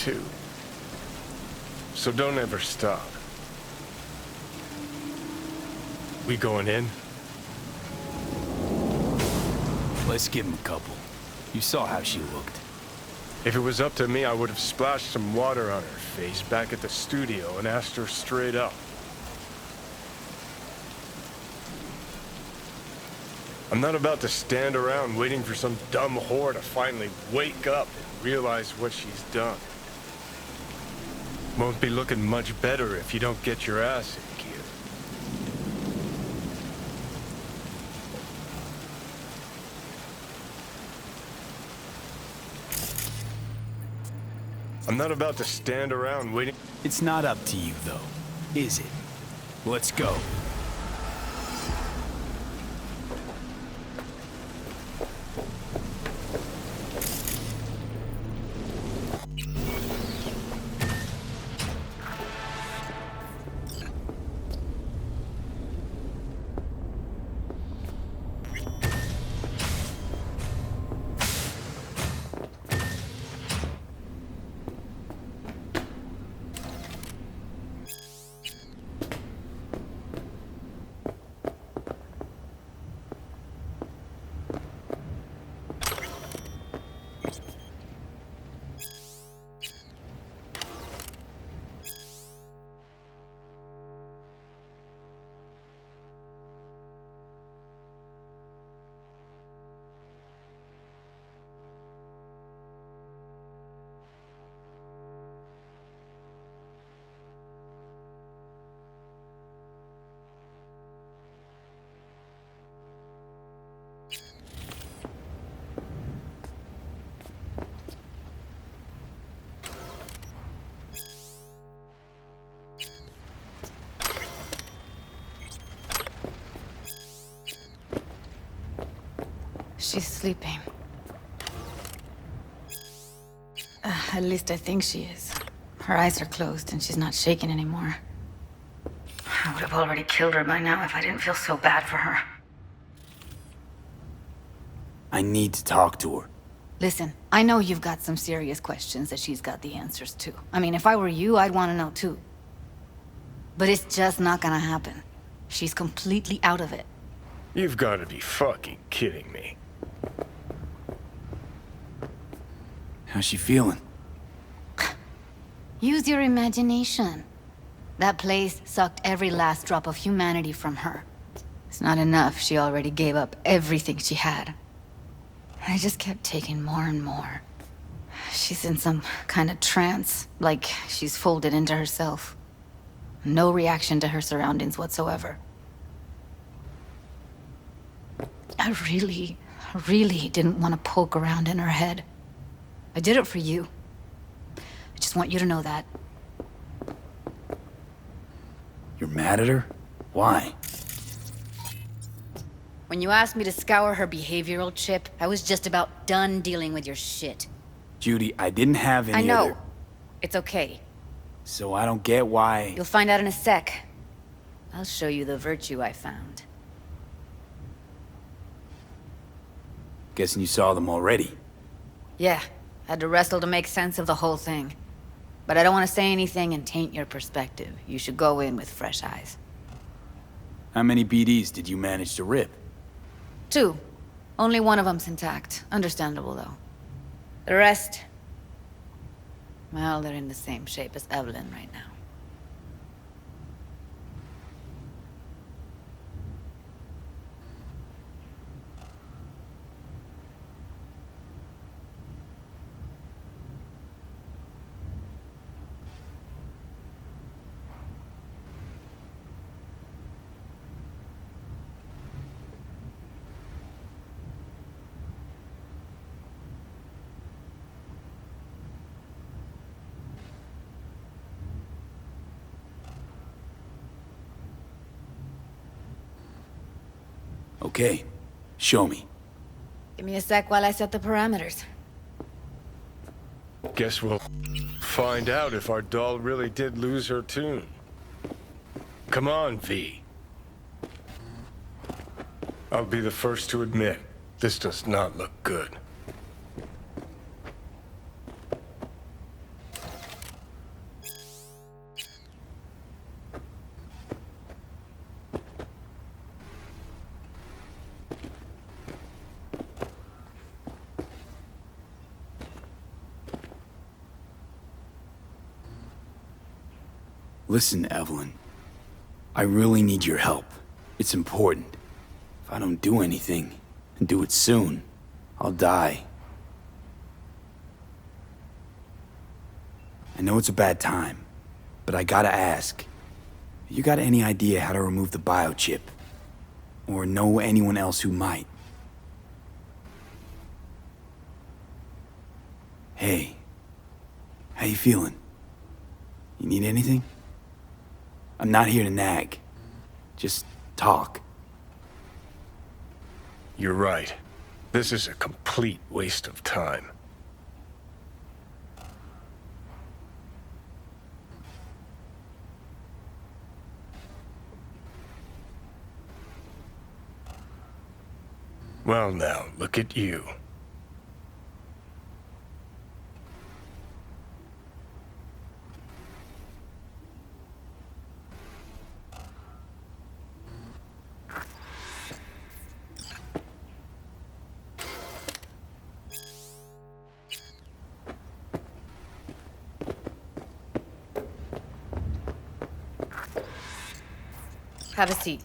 too. So don't ever stop. We going in? Let's give him a couple. You saw how she looked. If it was up to me, I would have splashed some water on her face back at the studio and asked her straight up. I'm not about to stand around waiting for some dumb whore to finally wake up and realize what she's done. Won't be looking much better if you don't get your ass in gear. I'm not about to stand around waiting. It's not up to you, though, is it? Let's go. She's sleeping. At least I think she is. Her eyes are closed and she's not shaking anymore. I would have already killed her by now if I didn't feel so bad for her. I need to talk to her. Listen, I know you've got some serious questions that she's got the answers to. I mean, if I were you, I'd want to know too. But it's just not gonna happen. She's completely out of it. You've got to be fucking kidding me. How's she feeling? Use your imagination. That place sucked every last drop of humanity from her. It's not enough. She already gave up everything she had. I just kept taking more and more. She's in some kind of trance, like she's folded into herself. No reaction to her surroundings whatsoever. I really didn't want to poke around in her head. I did it for you. I just want you to know that. You're mad at her? Why? When you asked me to scour her behavioral chip, I was just about done dealing with your shit. Judy, I didn't have any I know. other... It's okay. So I don't get why... You'll find out in a sec. I'll show you the virtue I found. Guessing you saw them already. Yeah, had to wrestle to make sense of the whole thing. But I don't want to say anything and taint your perspective. You should go in with fresh eyes. How many BDs did you manage to rip? 2. Only one of them's intact. Understandable, though. The rest... well, they're in the same shape as Evelyn right now. Okay, show me. Give me a sec while I set the parameters. Guess we'll find out if our doll really did lose her tune. Come on, V. I'll be the first to admit, this does not look good. Listen, Evelyn. I really need your help. It's important. If I don't do anything, and do it soon, I'll die. I know it's a bad time, but I gotta ask. You got any idea how to remove the biochip? Or know anyone else who might? Hey. How you feeling? You need anything? I'm not here to nag. Just talk. You're right. This is a complete waste of time. Well now, look at you. Have a seat.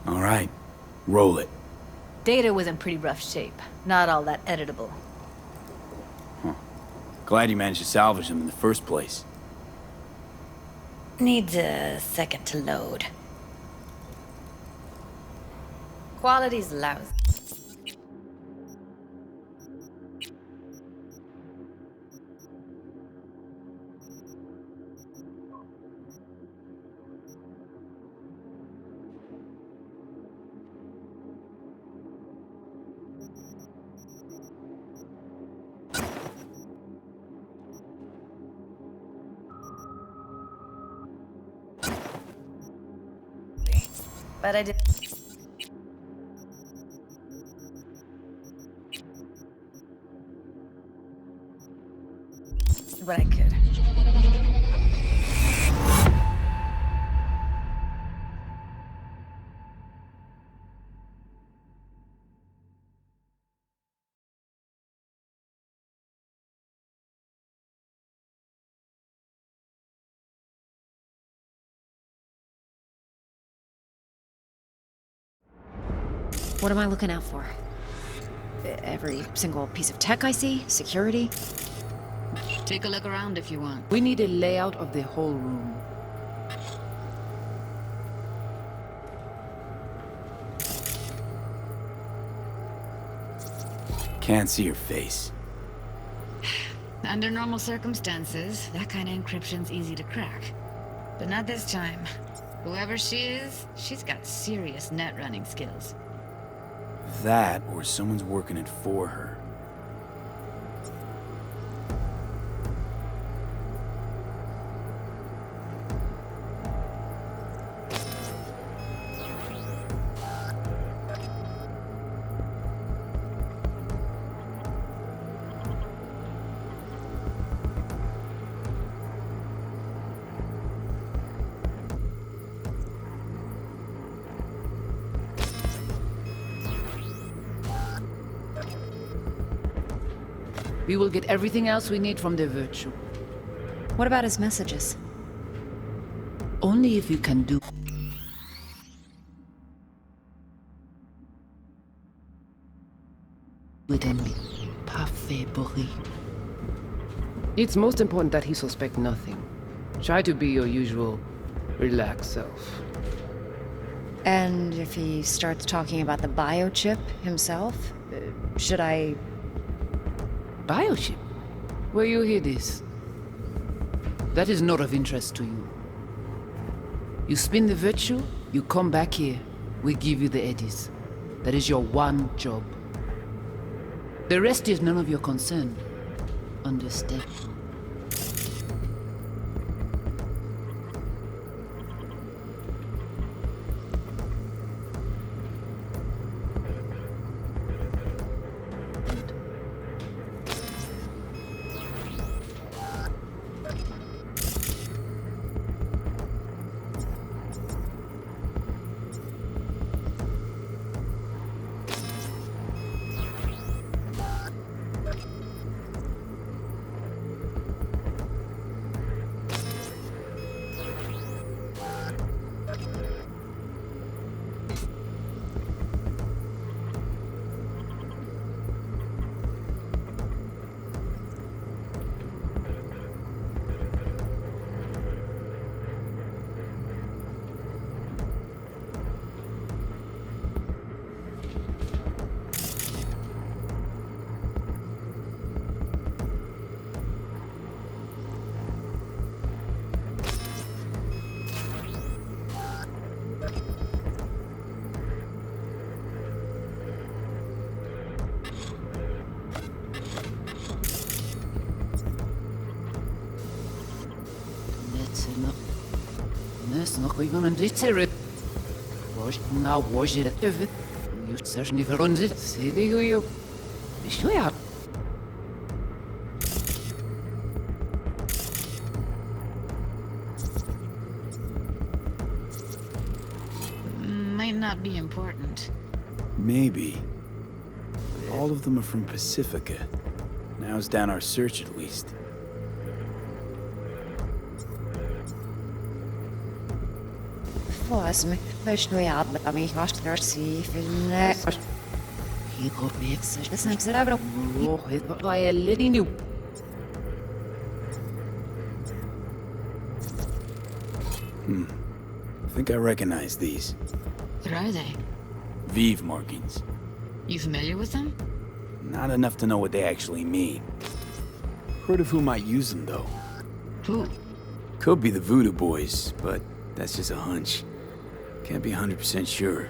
All right. Roll it. Data was in pretty rough shape. Not all that editable. Glad you managed to salvage them in the first place. Needs a second to load. Quality's lousy. But I did what I could. What am I looking out for? Every single piece of tech I see? Security? Take a look around if you want. We need a layout of the whole room. Can't see your face. Under normal circumstances, that kind of encryption's easy to crack. But not this time. Whoever she is, she's got serious net running skills. That, or someone's working it for her. We will get everything else we need from the virtue. What about his messages? Only if you can do... It's most important that he suspect nothing. Try to be your usual, relaxed self. And if he starts talking about the biochip himself, should I... Biochip? Where you hear this? That is not of interest to you. You spin the virtue, you come back here, we give you the eddies. That is your one job. The rest is none of your concern. Understand? Sena. Nes nog even een dit was nou was je het even. Je zegt niet voor ons het. Zie je hoe je. Is je ja. Might not be important. Maybe. All of them are from Pacifica. Now's down our search at least. Was me, weź no ja, a mi masz teraz i filmne. Hier komt weer. To jest zero. Oh, het was je lady nieuw. I think I recognize these. What are they? Vive markings. You familiar with them? Not enough to know what they actually mean. Heard of who might use them, though. Who? Could be the Voodoo Boys, but that's just a hunch. Can't be 100% sure.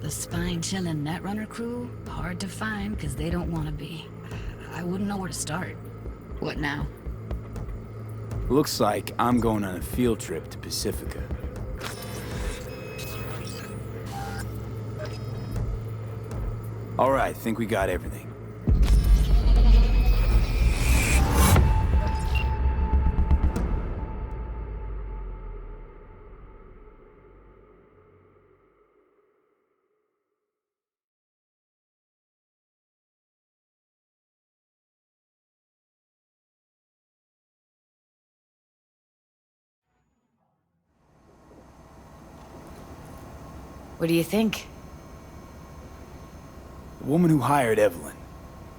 The spine-chilling Netrunner crew? Hard to find, because they don't want to be. I wouldn't know where to start. What now? Looks like I'm going on a field trip to Pacifica. All right, think we got everything. What do you think? The woman who hired Evelyn.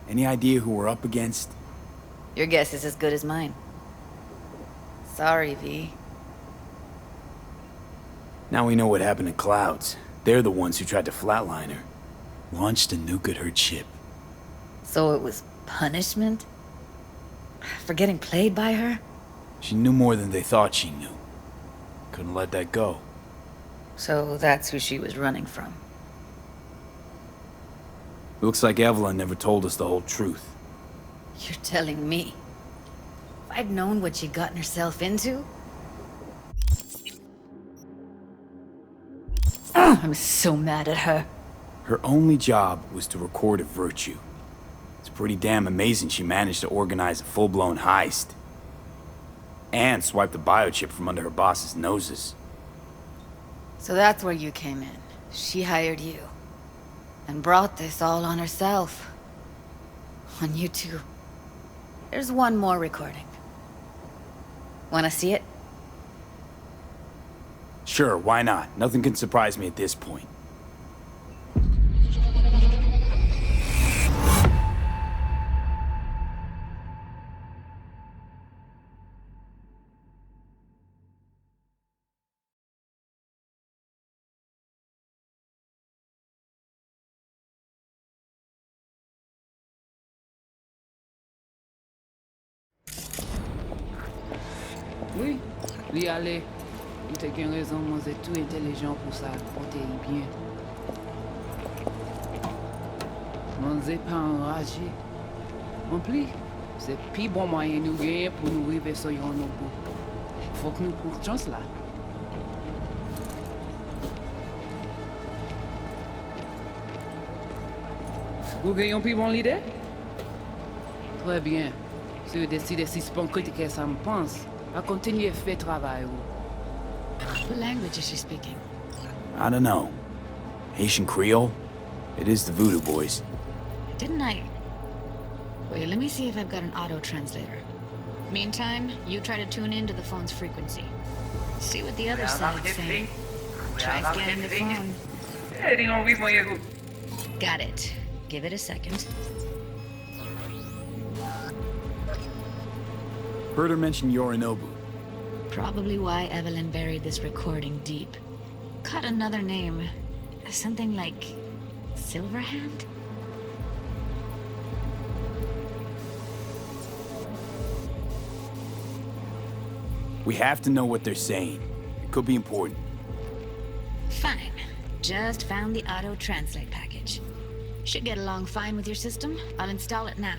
Any idea who we're up against? Your guess is as good as mine. Sorry, V. Now we know what happened to Clouds. They're the ones who tried to flatline her. Launched a nuke at her ship. So it was punishment? For getting played by her? She knew more than they thought she knew. Couldn't let that go. So that's who she was running from. Looks like Evelyn never told us the whole truth. You're telling me? If I'd known what she'd gotten herself into? I'm so mad at her. Her only job was to record a virtue. It's pretty damn amazing she managed to organize a full-blown heist. And swipe the biochip from under her boss's noses. So that's where you came in. She hired you. And brought this all on herself. On you too. There's one more recording. Wanna see it? Sure, why not? Nothing can surprise me at this point. Oui, oui, allez. Il te gagne raison, moi, c'est tout intelligent pour ça, pour te bien. Moi, c'est pas enragé. En plus, c'est le plus bon moyen nous gagner pour nous arriver sur nos bouts. Faut que nous prenions chance là. Vous gagnez un plus bon leader? Très bien. Si vous décidez si c'est pas critiquer ça me pense, à continuer à faire travail. What language is she speaking? I don't know. Haitian Creole? It is the Voodoo Boys. Didn't I? Wait, let me see if I've got an auto-translator. Meantime, you try to tune into the phone's frequency. See what the other side's saying. Try scanning the phone. Got it. Give it a second. Heard her mention Yorinobu. Probably why Evelyn buried this recording deep. Caught another name. Something like... Silverhand? We have to know what they're saying. It could be important. Fine. Just found the auto-translate package. Should get along fine with your system. I'll install it now.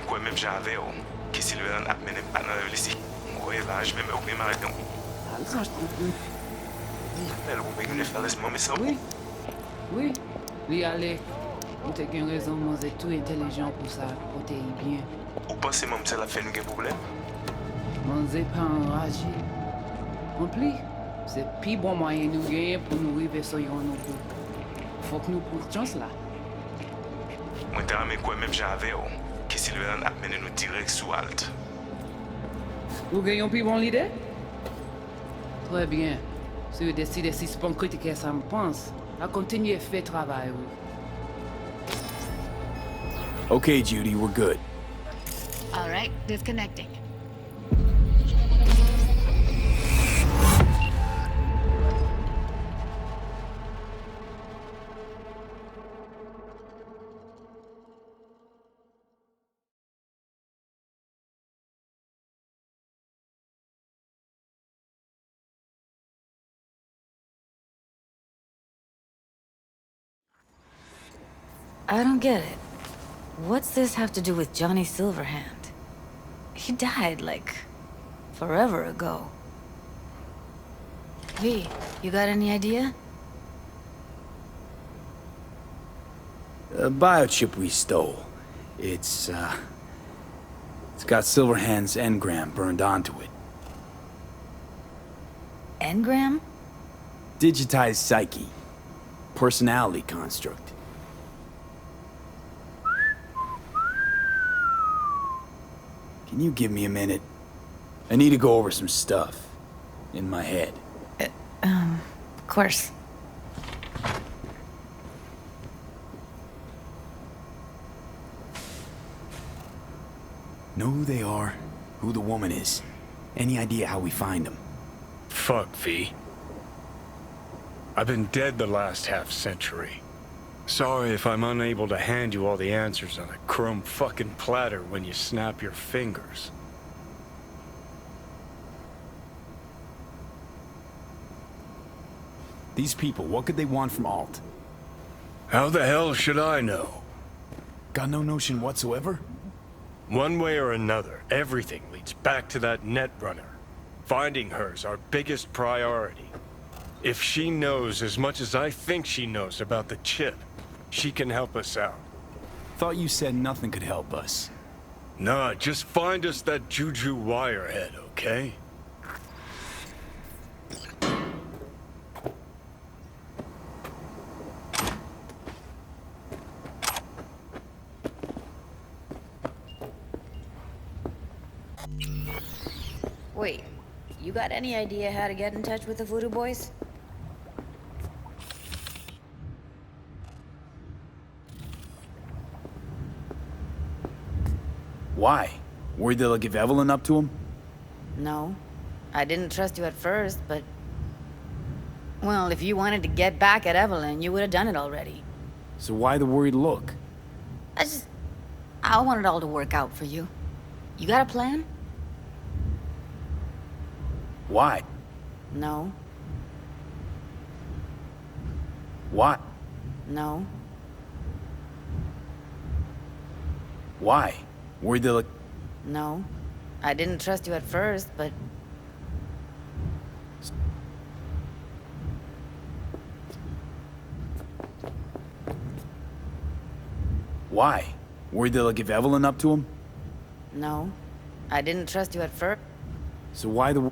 quoi même j'avais, qui s'il veut en amener pas dans le lycée. Ouais, là, je vais me oublier ma réunion. Alexandre, je t'en prie. Elle vous pouvez faire laisse-moi, mais ça. Oui. Oui. Oui, allez. Vous avez une raison, moi, c'est tout intelligent pour ça, pour t'aider bien. Ou pensez, même, ça la fait un problème? Moi, c'est pas enragé. En plus, c'est le plus bon moyen de nous gagner pour nous arriver sur yon non plus. Faut que nous prenions chance là. Moi, t'as amené quoi même j'avais, qui s'il veut en amener nous direct sous Alt. Vous gagnez une plus bonne idée? Très bien. Si vous décidez si c'est pas critique, ça me pense, à continuer à faire le travail, oui. Okay, Judy, we're good. All right, disconnecting. I don't get it. What's this have to do with Johnny Silverhand? He died, like, forever ago. V, you got any idea? A biochip we stole. It's got Silverhand's engram burned onto it. Engram? Digitized psyche. Personality construct. Can you give me a minute? I need to go over some stuff. In my head. Of course. Know who they are? Who the woman is? Any idea how we find them? Fuck, V. I've been dead the last half-century. Sorry if I'm unable to hand you all the answers on a chrome fucking platter when you snap your fingers. These people, what could they want from Alt? How the hell should I know? Got no notion whatsoever? One way or another, everything leads back to that Netrunner. Finding her's our biggest priority. If she knows as much as I think she knows about the chip, she can help us out. Thought you said nothing could help us. Nah, just find us that Juju wirehead, okay? Wait, you got any idea how to get in touch with the Voodoo Boys? Why? Worried they'll give Evelyn up to him? No. I didn't trust you at first, but... Well, if you wanted to get back at Evelyn, you would have done it already. So why the worried look? I want it all to work out for you. You got a plan? Why? No. Why? No. Why? Worried they'll... No. I didn't trust you at first, but... Why? Worried they'll give Evelyn up to him? No. I didn't trust you at first. So why the...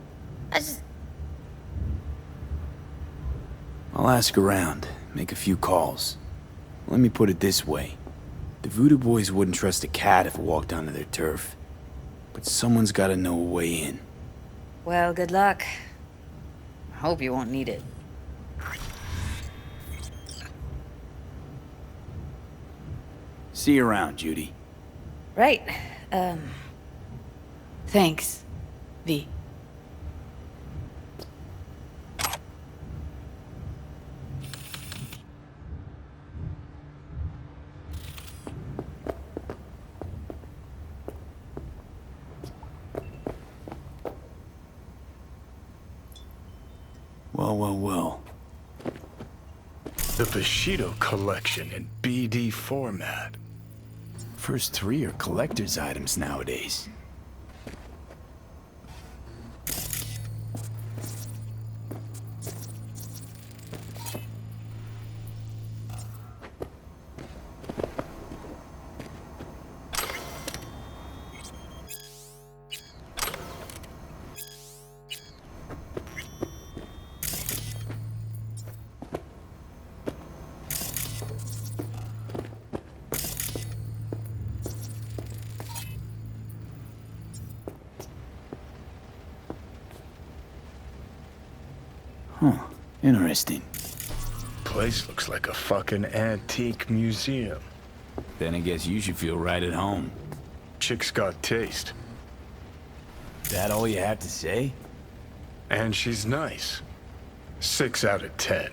I'll ask around, make a few calls. Let me put it this way. The Voodoo Boys wouldn't trust a cat if it walked onto their turf. But someone's gotta know a way in. Well, good luck. I hope you won't need it. See you around, Judy. Right. Thanks, V. Well. The Bushido collection in BD format. First three are collector's items nowadays. Huh, interesting. Place looks like a fucking antique museum. Then I guess you should feel right at home. Chick's got taste. That all you have to say? And she's nice. 6 out of 10.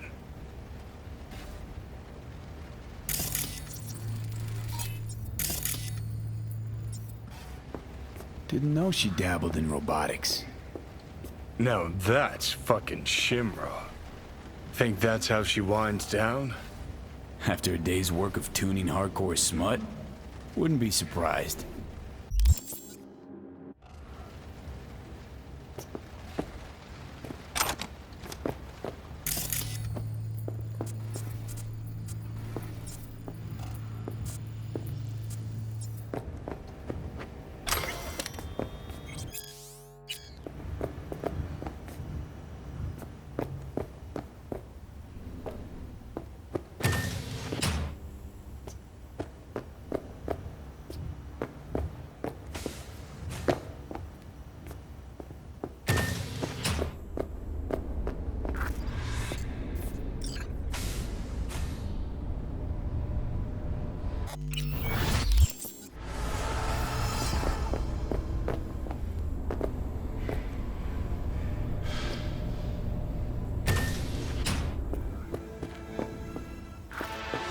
Didn't know she dabbled in robotics. Now that's fucking Shimra. Think that's how she winds down? After a day's work of tuning hardcore smut? Wouldn't be surprised.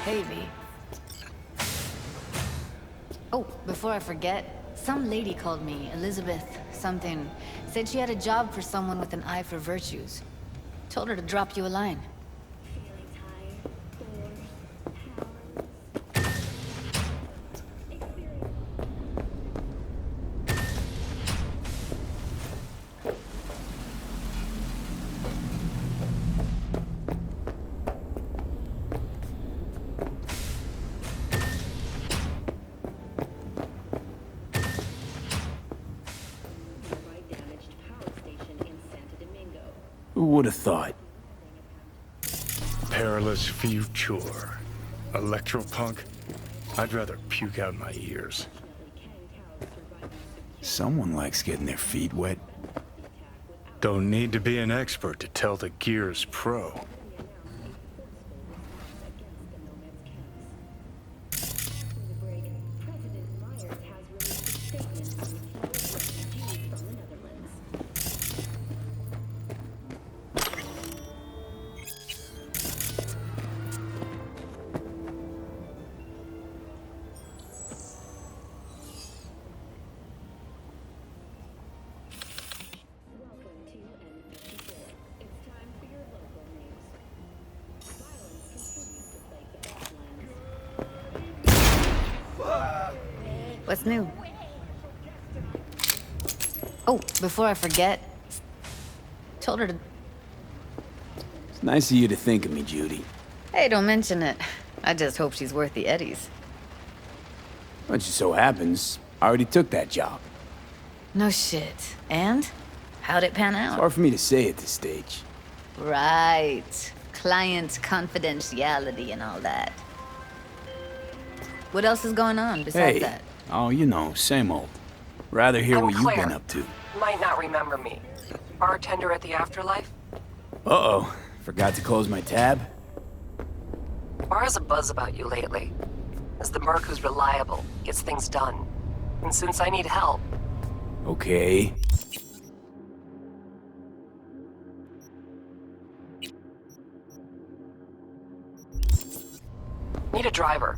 Hey, V. Oh, before I forget, some lady called me, Elizabeth something. Said she had a job for someone with an eye for virtues. Told her to drop you a line. Who would have thought? Perilous future. Electropunk? I'd rather puke out my ears. Someone likes getting their feet wet. Don't need to be an expert to tell the Gears pro. What's new? Oh, before I forget, told her to... It's nice of you to think of me, Judy. Hey, don't mention it. I just hope she's worth the eddies. But it just so happens, I already took that job. No shit. And? How'd it pan It's out? hard for me to say at this stage. Right. Client confidentiality and all that. What else is going on besides Hey, that? oh, you know, same old. Rather hear I'm what you've Claire. been up to. Might not remember me. Bartender at the Afterlife? Uh-oh, forgot to close my tab? Bar has a buzz about you lately. As the merc who's reliable, gets things done. And since I need help, Okay. need a driver.